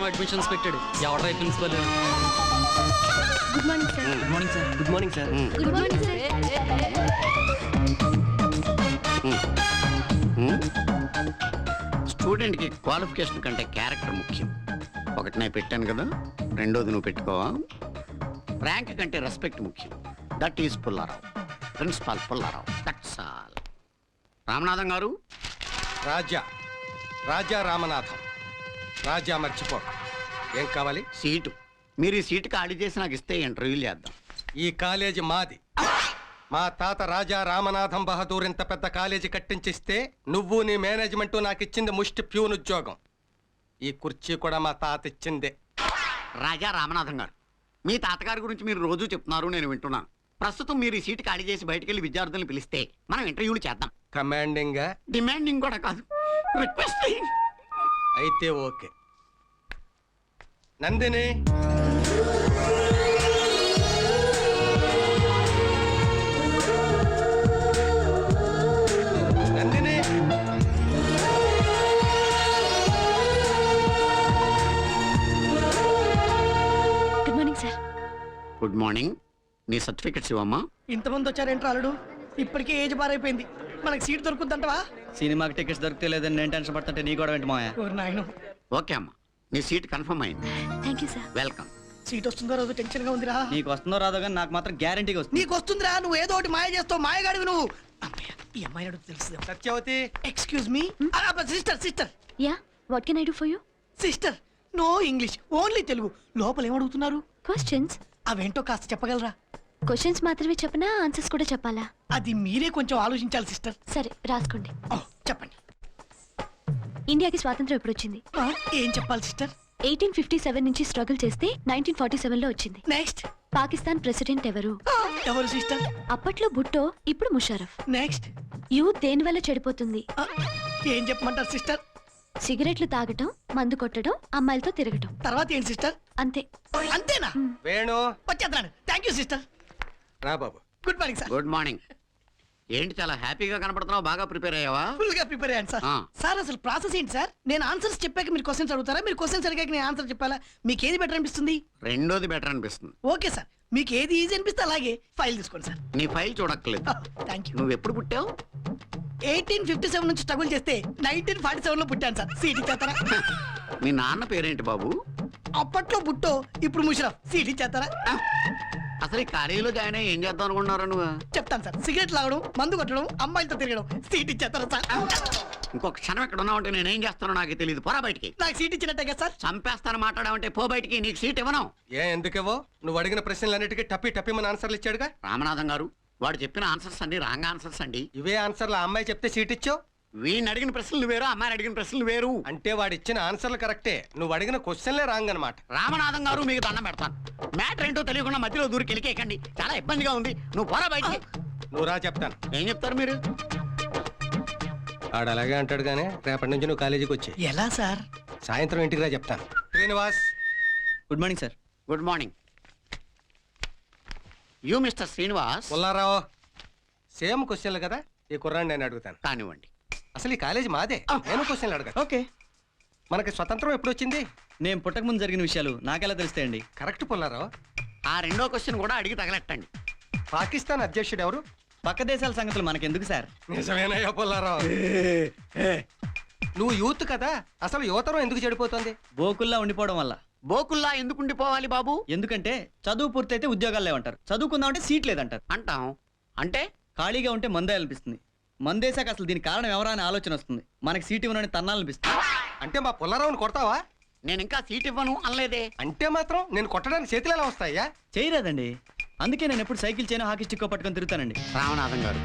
మధ్యాహ్నం అడ్మిషన్స్ పెట్టాడు. ఎవడరా principal? Good morning sir. Good morning sir. Good morning sir. Good morning sir. స్టూడెంట్కి qualification కంటే క్యారెక్టర్ ముఖ్యం. ఒకటి నేను పెట్టాను కదా, రెండోది నువ్వు పెట్టుకోవా. ర్యాంక్ కంటే రెస్పెక్ట్ ముఖ్యం. That is Pullarao, principal Pullarao. That's all. Ramanatham గారు. రాజా రాజా రామనాథం. రాజా మర్చిపో. ఏం కావాలి? సీటు. మీరు ఈ సీటు ఖాళీ చేసి నాకు ఇస్తే ఇంటర్వ్యూలు చేద్దాం. ఈ కాలేజీ మాది. మా తాత రాజా రామనాథం బహదూర్ ఇంత పెద్ద కాలేజీ కట్టించిస్తే నువ్వు నీ మేనేజ్మెంట్ నాకు ఇచ్చింది ముష్టి ప్యూన్ ఉద్యోగం. ఈ కుర్చీ కూడా మా తాత ఇచ్చిందే. రాజా రామనాథం గారు, మీ తాతగారి గురించి మీరు రోజు చెప్తున్నారు, నేను వింటున్నాను. ప్రస్తుతం మీరు ఈ సీటు ఖాళీ చేసి బయటకు వెళ్ళి విద్యార్థులను పిలిస్తే మనం ఇంటర్వ్యూలు చేద్దాం. కమాండింగ్ గా? డిమాండింగ్ కూడా కాదు, రిక్వెస్టింగ్. అయితే okay. Nandini, Nandini, good morning sir. Good morning. నీ సర్టిఫికెట్స్ ఇవ్వమ్మా. ఇంతమంది వచ్చారేంట్రా అల్లుడు? ఇప్పటికే ఏజ్ బారైపోయింది. మనకి సీట్ దొరుకుతుందంటవా? సినిమాకి టికెట్స్ దొరికితే లేదని నేను టెన్షన్ పడుతుంటే నీ కూడా వెంట మాయా. ఓరి నాయనో. ఓకే అమ్మా, నీ సీట్ కన్ఫర్మ్ అయింది. Thank you sir. Welcome. Seat వస్తుందో రోజు టెన్షన్ గా ఉందిరా. నీకు వస్తుందో రాదో కానీ నాకు మాత్రం గ్యారంటీగా వస్తుంది. నీకు వస్తుందిరా, నువ్వు ఏదో ఒకటి మాయ చేస్తావు. మాయగాడివి నువ్వు. అమ్మయ్య, ఈ అమ్మాయి అడుగు తెలుసు. Satyavati. Excuse me. Sister sister yeah, what can I do for you? Sister, no English, only Telugu. లోపల ఏమడుగుతున్నారు? క్వశ్చన్స్. అవేంటో కాస్త చెప్పగలరా? క్వశ్చన్స్ మాత్రమే చెప్పనా, ఆన్సర్స్ కూడా చెప్పాలా? అది మీరే కొంచెం ఆలోచించాలి సిస్టర్. సరే రాసుకోండి. చెప్పండి. ఇండియాకి స్వాతంత్రం ఎప్పుడు వచ్చింది? ఏం చెప్పాలి సిస్టర్? 1857 నుంచి స్ట్రగుల్ చేస్తే 1947లో వచ్చింది. నెక్స్ట్. పాకిస్తాన్ ప్రెసిడెంట్ ఎవరు? ఎవరు సిస్టర్? అప్పట్లో భుట్టో, ఇప్పుడు ముషారఫ్. నెక్స్ట్. యూత్ దేని వల్ల చెడిపోతుంది? ఏం చెప్పమంటారు సిస్టర్? సిగరెట్లు తాగటం, మందు కొట్టడం, అమ్మాయిలతో తిరగటం. తర్వాత ఏంటి సిస్టర్? అంతే. అంతేనా? వేణు. వచ్చేద్దాను. Thank you sister. రా బాబు. Good morning sir. Good morning. ఏంటి చాలా హ్యాపీగా కనపడుతున్నావు? బాగా ప్రిపేర్ అయ్యావా? ఫుల్ గా ప్రిపేర్ అయ్యాను సార్. సార్ అసలు ప్రాసెస్ ఏంటి సార్? నేను ఆన్సర్స్ చెప్పాక మీరు క్వశ్చన్స్ అడుగుతారా? మీరు క్వశ్చన్స్ అడిగాక నేను ఆన్సర్ చెప్పాలా? మీకు ఏది బెటర్ అనిపిస్తుంది? రెండోది బెటర్ అనిపిస్తుంది. ఓకే సార్, మీకు ఏది ఈజీ అనిపిస్తే అలాగే ఫైల్ తీసుకోండి సార్. నీ ఫైల్ చూడక్కర్లేదు. Thank you. నువ్వు ఎప్పుడు పుట్టావు? 1857 నుంచి స్ట్రగుల్ చేస్తే 1947 లో పుట్టాను సార్. సీట్ ఇచ్చేస్తారా? మీ నాన్న పేరేంటి బాబు? అప్పట్లో బుట్టో, ఇప్పుడు ముషరఫ్. సీట్ ఇచ్చేస్తారా? అసలు ఈ కాలేజీలో జాయిన్ అయ్యి ఏం చేద్దాం అనుకుంటున్నారా నువ్వు? చెప్తాను సార్. సిగరెట్ లాగడం, మందు కొట్టడం, అమ్మాయిలతో తిరగడం. సీట్ ఇచ్చేస్తారా సార్? ఇంకొక క్షణం ఎక్కడ ఉన్నావంటే నేనేం చేస్తానో నాకు తెలియదు. పోరా బయటికి. నాకు సీట్ ఇచ్చినట్టే కదా సార్? చంపేస్తాను మాట్లాడావంటే పో బయటికి. నీకు సీట్ ఇవ్వను. ఎందుకేవో? నువ్వు అడిగిన ప్రశ్నలన్నిటికీ టప్పి టప్పి మన ఆన్సర్లు ఇచ్చాడుగా. రామనాథం గారు, వాడు చెప్పిన ఆన్సర్స్ అన్ని రాంగ్ ఆన్సర్స్ అండి. ఇవే ఆన్సర్లు ఆ అమ్మాయి చెప్తే సీట్ ఇచ్చావు. వీడిని అడిగిన ప్రశ్నలు వేరు, అమ్మాయిని అడిగిన ప్రశ్నలు వేరు. అంటే వాడు ఇచ్చిన ఆన్సర్లు కరెక్టే, నువ్వు అడిగిన క్వశ్చన్లే రాంగ్ అనమాట. రామనాథం గారు, మీకు దండం పెడతాను. మ్యాటర్ ఏంటో తెలియకుండా మధ్యలో దూరికి వెళ్ళికేకండి. చాలా ఇబ్బందిగా ఉంది. నువ్వు పోరా బయటికి. నువ్వు రా, చెప్తాను. ఏం చెప్తారు మీరు? ఆడు అలాగే అంటాడు కానీ రేపటి నుంచి నువ్వు కాలేజీకి వచ్చి ఎలా సార్? సాయంత్రం ఇంటికి రా, చెప్తాను. Srinivas. Good morning sir. Good morning. You mister Srinivas. Pullarao. Same క్వశ్చన్లు కదా, ఈ కుర్రాన్ని నేను అడుగుతాను. కానివ్వండి. అసలు ఈ కాలేజీ మాదే, నేను క్వశ్చన్లు అడగను. ఓకే. మనకి స్వతంత్రం ఎప్పుడు వచ్చింది? నేను పుట్టక ముందు జరిగిన విషయాలు నాకెలా తెలుస్తాయండి? కరెక్ట్ పుల్లారావు. ఆ రెండో క్వశ్చన్ కూడా అడిగి తగలెట్టండి. పాకిస్తాన్ అధ్యక్షుడు ఎవరు? పక్క దేశాల సంగతులు మనకెందుకు సార్? నిజమేనయ్యా పుల్లారావు. నువ్వు యూత్ కదా, అసలు యువతరం ఎందుకు చెడిపోతుంది? బోకుల్లా ఉండిపోవడం వల్ల. బోకుల్లా ఎందుకు ఉండిపోవాలి బాబు? ఎందుకంటే చదువు పూర్తయితే ఉద్యోగాలు లేవంటారు, చదువుకుందామంటే సీట్ లేదంటారు. అంటాం. అంటే ఖాళీగా ఉంటే మందే అనిపిస్తుంది. మందేశాక అసలు దీనికి కారణం ఎవరా అని ఆలోచన వస్తుంది. మనకి సీట్ ఇవ్వనని తన్నాలనిపిస్తుంది. అంటే మా పుల్లారావుని కొడతావా? నేను ఇంకా సీట్ ఇవ్వను అనలేదే. అంటే మాత్రం నేను కొట్టడానికి చేతులు ఎలా వస్తాయా? చేయరాదండి. అందుకే నేను ఎప్పుడు సైకిల్ చేయను, హాకీ స్టిక్ పట్టుకొని తిరుగుతానండి. రామనాథం గారు,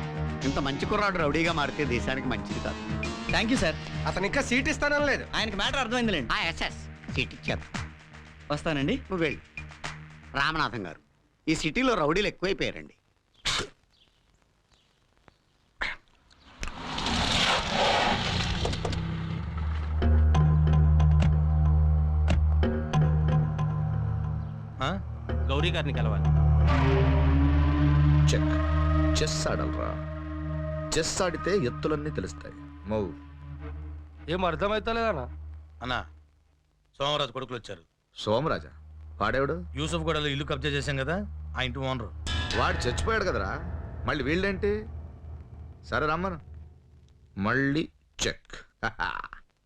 ఇంత మంచి కుర్రాడు రౌడీగా మారితే దేశానికి మంచిది కాదు. Thank you sir. అతను ఇంకా సీట్ ఇస్తానని లేదు. ఆయనకి మ్యాటర్ అర్థమైందిలేండి. ఎస్ఎస్ సీట్ ఇచ్చారు. వస్తానండి. నువ్వు వెళ్ళు. రామనాథం గారు, ఈ సిటీలో రౌడీలు ఎక్కువైపోయారండి. గౌరీ గారిని కలవాలి. చెక్. చెస్ ఆడలరా. చెస్ ఆడితే ఎత్తులన్నీ తెలుస్తాయి. మూవ్. ఏం అర్థమైతలేదన్నా? అన్నా, సోమరాజు కొడుకులు వచ్చారు. సోమరాజా వాడేవాడు? యూసఫ్ గూడలో ఇల్లు కబ్జా చేశాం కదా, ఆ ఇంటి ఓనరు. వాడు చచ్చిపోయాడు కదరా, మళ్ళీ వీళ్ళేంటి? సరే రమ్మను, మళ్ళీ చెక్.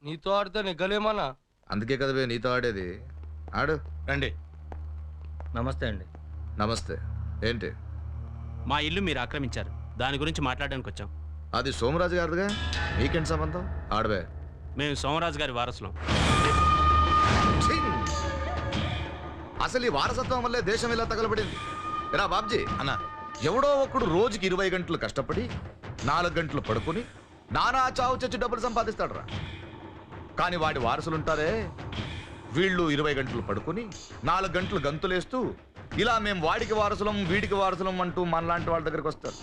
నీతో ఆడితే నెగ్గలేమన్నా. అందుకే కదా బే నీతో ఆడేది. ఆడు. రండి. నమస్తే అండి. నమస్తే. ఏంటి? మా ఇల్లు మీరు ఆక్రమించారు, దాని గురించి మాట్లాడడానికి వచ్చాం. అది సోమరాజు గారిదిగా, మీకేంటి సంబంధం? ఆడబే. మేము సోమరాజు గారి వారసులం. ఛీ! అసలు ఈ వారసత్వం వల్లే దేశం ఇలా తగలబడింది. ఎరా బాబ్జీ, అన్నా, ఎవడో ఒకడు రోజుకి 20 గంటలు కష్టపడి 4 గంటలు పడుకుని నానా చావు చచ్చి డబ్బులు సంపాదిస్తాడు రా. కానీ వాడి వారసులుంటారే, వీళ్ళు 20 గంటలు పడుకుని 4 గంటలు గంతులేస్తూ ఇలా మేము వాడికి వారసులం వీడికి వారసులం అంటూ మనలాంటి వాళ్ళ దగ్గరికి వస్తారు.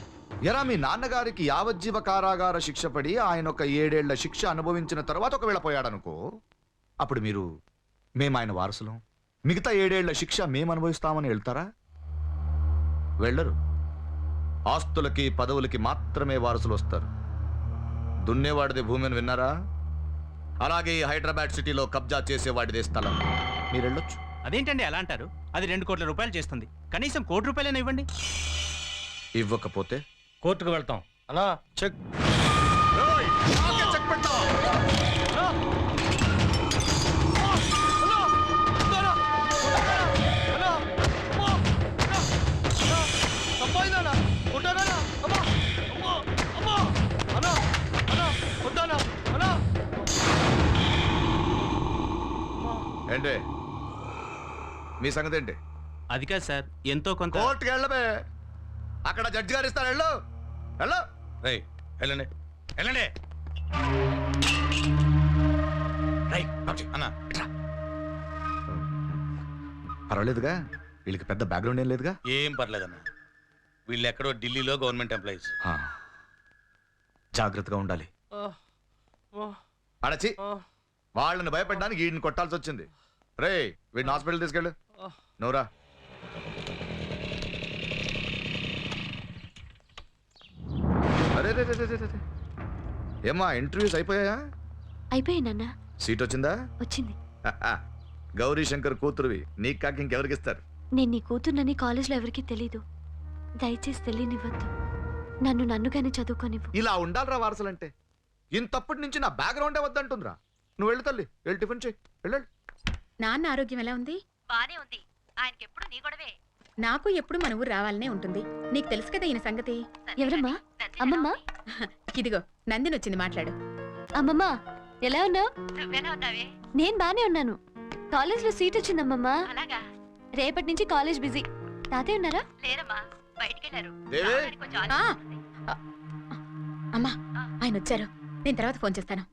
ఎరా మీ నాన్నగారికి యావజ్జీవ కారాగార శిక్ష పడి ఆయన ఒక 7 ఏళ్ల శిక్ష అనుభవించిన తర్వాత ఒకవేళ పోయాడనుకో, అప్పుడు మీరు మేము ఆయన వారసులం, మిగతా 7 ఏళ్ల శిక్ష మేము అనుభవిస్తామని వెళ్తారా? వెళ్ళరు. ఆస్తులకి పదవులకి మాత్రమే వారసులు వస్తారు. దున్నేవాడిదే భూమి అని విన్నారా? అలాగే ఈ హైదరాబాద్ సిటీలో కబ్జా చేసేవాడిదే స్థలం. మీరు వెళ్ళొచ్చు. అదేంటండి అలా అంటారు? అది 2 కోట్ల రూపాయలు చేస్తుంది, కనీసం 1 కోటి రూపాయలైనా ఇవ్వండి. ఇవ్వకపోతే కోర్టుకు వెళ్తాం. అన్నా చెక్. చెక్ పెట్టావా? ఏంటి మీ సంగతి ఏంటి? అది కాదు సార్, ఎంతో కొంత. కోర్టుకి వెళ్ళబే, అక్కడ జడ్జి గారు ఇస్తారు. వెళ్ళు వెళ్ళు. రేయ్ వెళ్ళండి, వెళ్ళండి. రేయ్ బాబ్జీ, అన్నా ఇట్రా. పర్వాలేదుగా, వీళ్ళకి పెద్ద బ్యాక్గ్రౌండ్ ఏం లేదుగా. ఏం పర్లేదన్నా, వీళ్ళు ఎక్కడో ఢిల్లీలో గవర్నమెంట్ ఎంప్లాయీస్. ఆ, జాగ్రత్తగా ఉండాలి. అడచి వాళ్ళని భయపడడానికి వీడిని కొట్టాల్సి వచ్చింది. రే వీడిని హాస్పిటల్ తీసుకెళ్ళు. నువ్వురా. అరే రే రే రే రే రే. ఏమ్మా ఇంటర్వ్యూస్ అయిపోయాయా? అయిపోయాయి నాన్న. సీట్ వచ్చిందా? వచ్చింది. గౌరీ శంకర్ కూతురువి, నీకు కాక ఇంకెవరికి ఇస్తారు? నేను నీ కూతుర్నని కాలేజ్లో ఎవరికీ తెలీదు. దయచేసి తెలియనివ్వద్దు. నన్ను నన్నుగానే చదువుకోనివ్వు. ఇలా ఉండాలిరా వారసులంటే. ఇంతప్పటి నుంచి నా బ్యాక్గ్రౌండే వద్దంటుందిరా. నువ్వు వెళ్ళు తల్లి, వెళ్ళి టిఫిన్ చేయి. వెళ్ళు. నాన్న ఆరోగ్యం ఎలా ఉంది? బానే ఉంది. ఆయనకి ఎప్పుడు నీ గొడవే. నాకు ఎప్పుడు మన ఊరు రావాలనే ఉంటుంది. నీకు తెలుసు కదా ఈయన సంగతి. ఎవరమ్మా? అమ్మమ్మ? ఇదిగో నందిని వచ్చింది, మాట్లాడు. అమ్మమ్మ ఎలా ఉన్నావు? నువ్వెలా ఉన్నావే? నేను బానే ఉన్నాను. కాలేజ్లో సీట్ వచ్చిందమ్మమ్మ. అలాగా? రేపటి నుంచి కాలేజ్ బిజీ. తాతయ్య ఉన్నారా? లేరమ్మా, బయటికెళ్ళారు. దేవి? రావడానికి కొంచెం ఆ, ఆలస్యం అవుతుంది. అమ్మా ఆయన వచ్చారు, నేను తర్వాత ఫోన్ చేస్తాను.